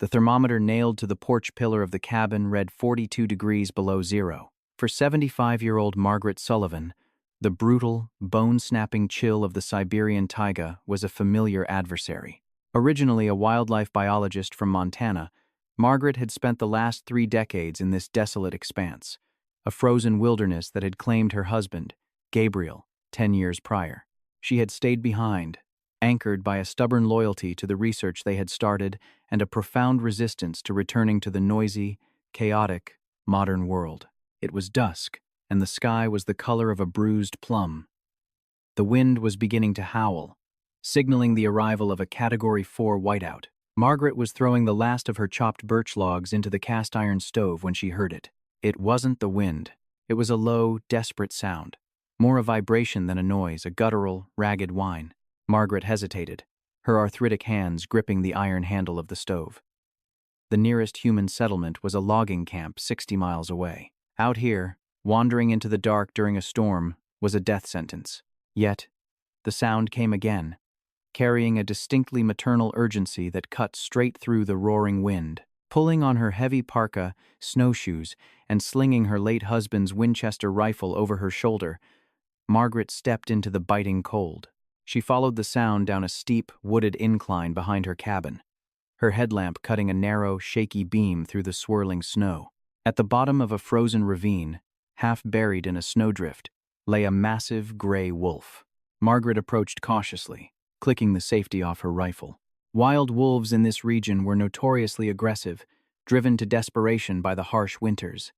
The thermometer nailed to the porch pillar of the cabin read 42 degrees below zero. For 75-year-old Margaret Sullivan, the brutal, bone-snapping chill of the Siberian taiga was a familiar adversary. Originally a wildlife biologist from Montana, Margaret had spent the last 3 decades in this desolate expanse, a frozen wilderness that had claimed her husband, Gabriel, 10 years prior. She had stayed behind, anchored by a stubborn loyalty to the research they had started and a profound resistance to returning to the noisy, chaotic, modern world. It was dusk, and the sky was the color of a bruised plum. The wind was beginning to howl, signaling the arrival of a Category 4 whiteout. Margaret was throwing the last of her chopped birch logs into the cast-iron stove when she heard it. It wasn't the wind. It was a low, desperate sound, more a vibration than a noise, a guttural, ragged whine. Margaret hesitated, her arthritic hands gripping the iron handle of the stove. The nearest human settlement was a logging camp 60 miles away. Out here, wandering into the dark during a storm was a death sentence. Yet, the sound came again, carrying a distinctly maternal urgency that cut straight through the roaring wind. Pulling on her heavy parka, snowshoes, and slinging her late husband's Winchester rifle over her shoulder, Margaret stepped into the biting cold. She followed the sound down a steep, wooded incline behind her cabin, her headlamp cutting a narrow, shaky beam through the swirling snow. At the bottom of a frozen ravine, half buried in a snowdrift, lay a massive gray wolf. Margaret approached cautiously, clicking the safety off her rifle. Wild wolves in this region were notoriously aggressive, driven to desperation by the harsh winters.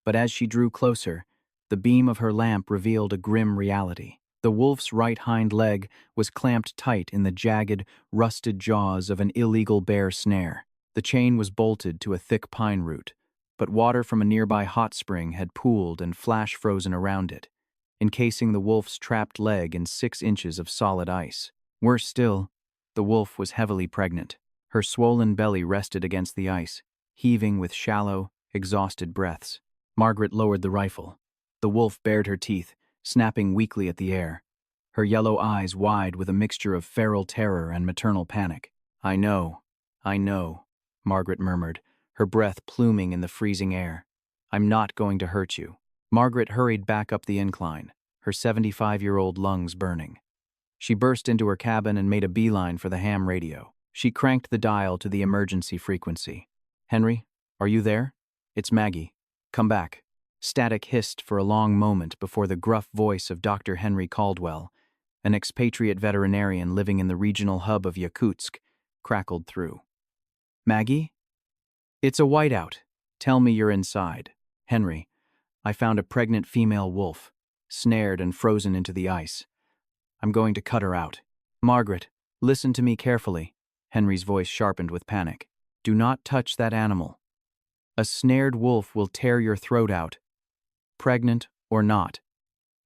But as she drew closer, the beam of her lamp revealed a grim reality. The wolf's right hind leg was clamped tight in the jagged, rusted jaws of an illegal bear snare. The chain was bolted to a thick pine root, but water from a nearby hot spring had pooled and flash-frozen around it, encasing the wolf's trapped leg in 6 inches of solid ice. Worse still, the wolf was heavily pregnant. Her swollen belly rested against the ice, heaving with shallow, exhausted breaths. Margaret lowered the rifle. The wolf bared her teeth, snapping weakly at the air, her yellow eyes wide with a mixture of feral terror and maternal panic. I know, Margaret murmured, her breath pluming in the freezing air. I'm not going to hurt you. Margaret hurried back up the incline, her 75-year-old lungs burning. She burst into her cabin and made a beeline for the ham radio. She cranked the dial to the emergency frequency. Henry, are you there? It's Maggie. Come back. Static hissed for a long moment before the gruff voice of Dr. Henry Caldwell, an expatriate veterinarian living in the regional hub of Yakutsk, crackled through. Maggie? It's a whiteout. Tell me you're inside. Henry, I found a pregnant female wolf, snared and frozen into the ice. I'm going to cut her out. Margaret, listen to me carefully. Henry's voice sharpened with panic. Do not touch that animal. A snared wolf will tear your throat out, pregnant or not.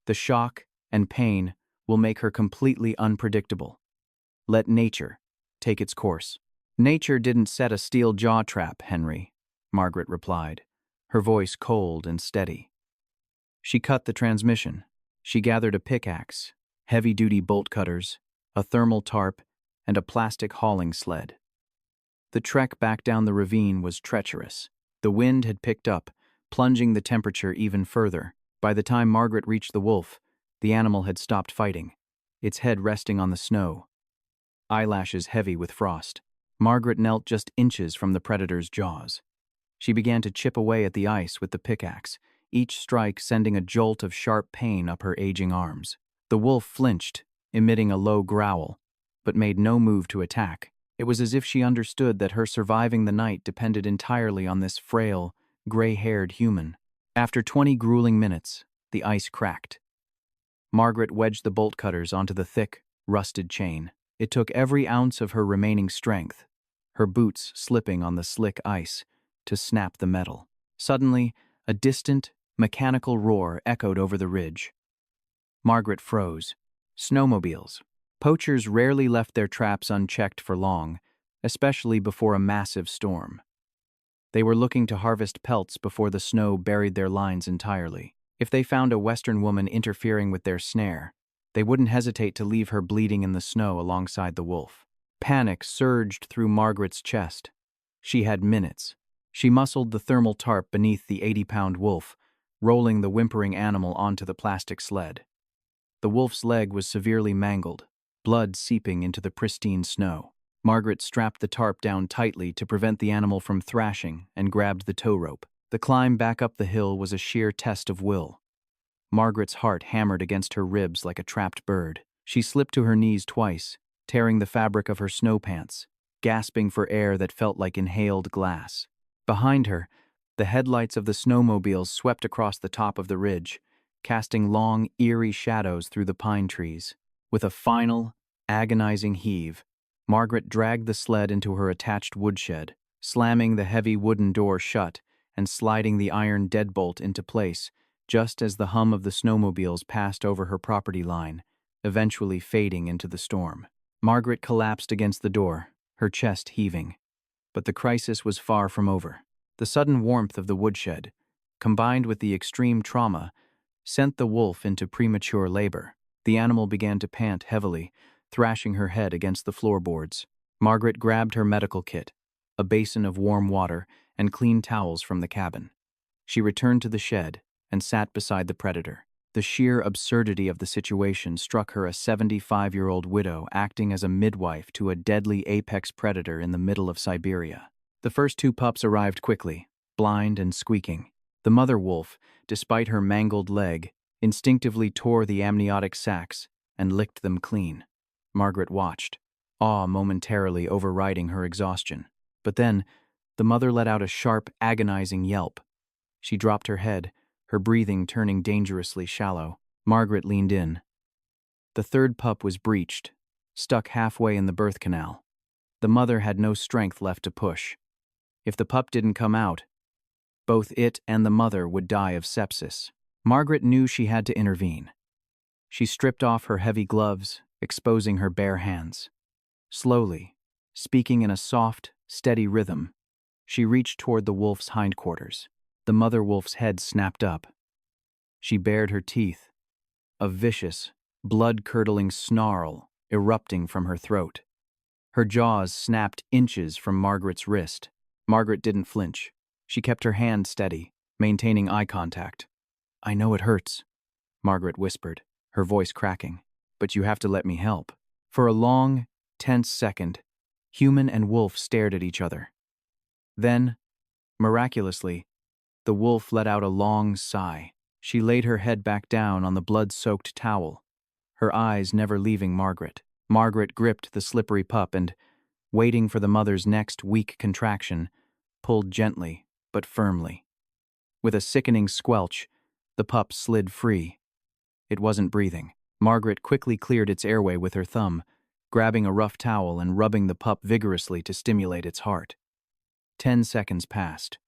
The shock and pain will make her completely unpredictable. Let nature take its course. Nature didn't set a steel jaw trap, Henry, Margaret replied, her voice cold and steady. She cut the transmission. She gathered a pickaxe, heavy-duty bolt cutters, a thermal tarp, and a plastic hauling sled. The trek back down the ravine was treacherous. The wind had picked up, plunging the temperature even further. By the time Margaret reached the wolf, the animal had stopped fighting, its head resting on the snow, eyelashes heavy with frost. Margaret knelt just inches from the predator's jaws. She began to chip away at the ice with the pickaxe, each strike sending a jolt of sharp pain up her aging arms. The wolf flinched, emitting a low growl, but made no move to attack. It was as if she understood that her surviving the night depended entirely on this frail, gray-haired human. After 20 grueling minutes, the ice cracked. Margaret wedged the bolt cutters onto the thick, rusted chain. It took every ounce of her remaining strength, her boots slipping on the slick ice, to snap the metal. Suddenly, a distant, mechanical roar echoed over the ridge. Margaret froze. Snowmobiles. Poachers rarely left their traps unchecked for long, especially before a massive storm. They were looking to harvest pelts before the snow buried their lines entirely. If they found a Western woman interfering with their snare, they wouldn't hesitate to leave her bleeding in the snow alongside the wolf. Panic surged through Margaret's chest. She had minutes. She muscled the thermal tarp beneath the 80-pound wolf, rolling the whimpering animal onto the plastic sled. The wolf's leg was severely mangled, blood seeping into the pristine snow. Margaret strapped the tarp down tightly to prevent the animal from thrashing and grabbed the tow rope. The climb back up the hill was a sheer test of will. Margaret's heart hammered against her ribs like a trapped bird. She slipped to her knees twice, tearing the fabric of her snow pants, gasping for air that felt like inhaled glass. Behind her, the headlights of the snowmobiles swept across the top of the ridge, casting long, eerie shadows through the pine trees. With a final, agonizing heave, Margaret dragged the sled into her attached woodshed, slamming the heavy wooden door shut and sliding the iron deadbolt into place just as the hum of the snowmobiles passed over her property line, eventually fading into the storm. Margaret collapsed against the door, her chest heaving. But the crisis was far from over. The sudden warmth of the woodshed, combined with the extreme trauma, sent the wolf into premature labor. The animal began to pant heavily, thrashing her head against the floorboards. Margaret grabbed her medical kit, a basin of warm water, and clean towels from the cabin. She returned to the shed and sat beside the predator. The sheer absurdity of the situation struck her, a 75-year-old widow acting as a midwife to a deadly apex predator in the middle of Siberia. The first two pups arrived quickly, blind and squeaking. The mother wolf, despite her mangled leg, instinctively tore the amniotic sacs and licked them clean. Margaret watched, awe momentarily overriding her exhaustion. But then, the mother let out a sharp, agonizing yelp. She dropped her head, her breathing turning dangerously shallow. Margaret leaned in. The third pup was breached, stuck halfway in the birth canal. The mother had no strength left to push. If the pup didn't come out, both it and the mother would die of sepsis. Margaret knew she had to intervene. She stripped off her heavy gloves, exposing her bare hands. Slowly, speaking in a soft, steady rhythm, she reached toward the wolf's hindquarters. The mother wolf's head snapped up. She bared her teeth, a vicious, blood-curdling snarl erupting from her throat. Her jaws snapped inches from Margaret's wrist. Margaret didn't flinch. She kept her hand steady, maintaining eye contact. "I know it hurts," Margaret whispered, her voice cracking, "but you have to let me help." For a long, tense second, human and wolf stared at each other. Then, miraculously, the wolf let out a long sigh. She laid her head back down on the blood-soaked towel, her eyes never leaving Margaret. Margaret gripped the slippery pup and, waiting for the mother's next weak contraction, pulled gently but firmly. With a sickening squelch, the pup slid free. It wasn't breathing. Margaret quickly cleared its airway with her thumb, grabbing a rough towel and rubbing the pup vigorously to stimulate its heart. 10 seconds passed.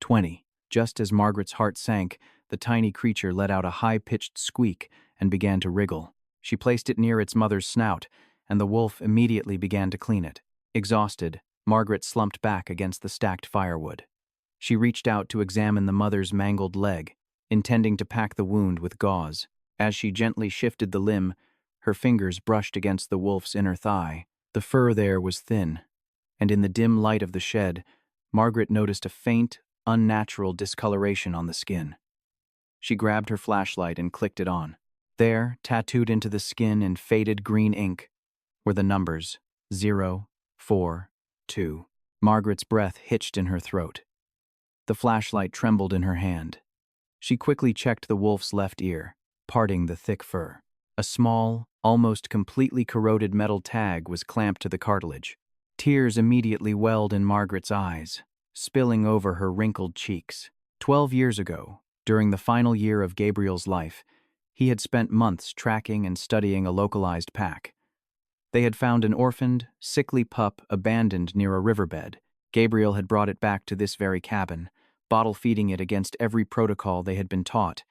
20. Just as Margaret's heart sank, the tiny creature let out a high-pitched squeak and began to wriggle. She placed it near its mother's snout, and the wolf immediately began to clean it. Exhausted, Margaret slumped back against the stacked firewood. She reached out to examine the mother's mangled leg, intending to pack the wound with gauze. As she gently shifted the limb, her fingers brushed against the wolf's inner thigh. The fur there was thin, and in the dim light of the shed, Margaret noticed a faint, unnatural discoloration on the skin. She grabbed her flashlight and clicked it on. There, tattooed into the skin in faded green ink, were the numbers 0, 4, 2. Margaret's breath hitched in her throat. The flashlight trembled in her hand. She quickly checked the wolf's left ear, parting the thick fur. A small, almost completely corroded metal tag was clamped to the cartilage. Tears immediately welled in Margaret's eyes, spilling over her wrinkled cheeks. 12 years ago, during the final year of Gabriel's life, he had spent months tracking and studying a localized pack. They had found an orphaned, sickly pup abandoned near a riverbed. Gabriel had brought it back to this very cabin, bottle-feeding it against every protocol they had been taught,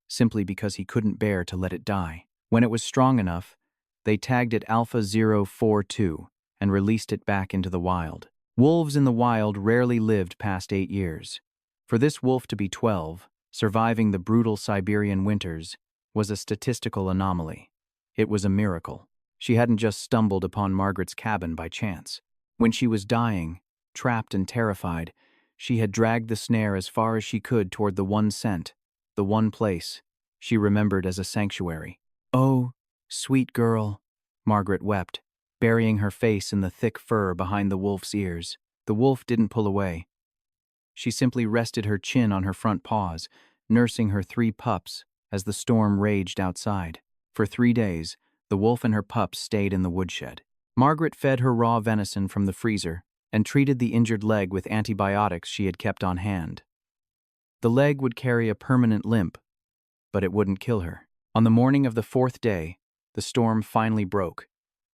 simply because he couldn't bear to let it die. When it was strong enough, they tagged it Alpha 042 and released it back into the wild. Wolves in the wild rarely lived past 8 years. For this wolf to be 12, surviving the brutal Siberian winters, was a statistical anomaly. It was a miracle. She hadn't just stumbled upon Margaret's cabin by chance. When she was dying, trapped and terrified, she had dragged the snare as far as she could toward the one scent, the one place she remembered as a sanctuary. "Oh, sweet girl," Margaret wept, burying her face in the thick fur behind the wolf's ears. The wolf didn't pull away. She simply rested her chin on her front paws, nursing her 3 pups as the storm raged outside. For 3 days, the wolf and her pups stayed in the woodshed. Margaret fed her raw venison from the freezer and treated the injured leg with antibiotics she had kept on hand. The leg would carry a permanent limp, but it wouldn't kill her. On the morning of the 4th day, the storm finally broke,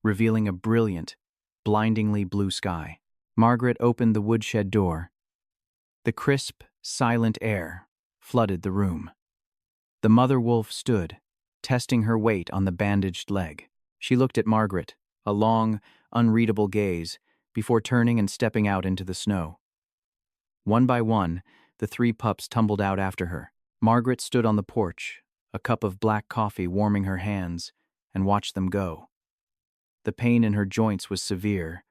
revealing a brilliant, blindingly blue sky. Margaret opened the woodshed door. The crisp, silent air flooded the room. The mother wolf stood, testing her weight on the bandaged leg. She looked at Margaret, a long, unreadable gaze, before turning and stepping out into the snow. One by one, the 3 pups tumbled out after her. Margaret stood on the porch, a cup of black coffee warming her hands, and watched them go. The pain in her joints was severe,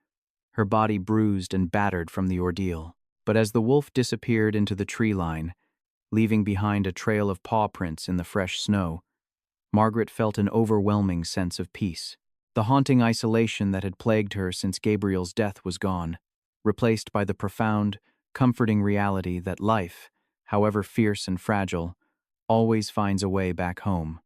her body bruised and battered from the ordeal. But as the wolf disappeared into the tree line, leaving behind a trail of paw prints in the fresh snow, Margaret felt an overwhelming sense of peace. The haunting isolation that had plagued her since Gabriel's death was gone, replaced by the profound, comforting reality that life, however fierce and fragile, always finds a way back home.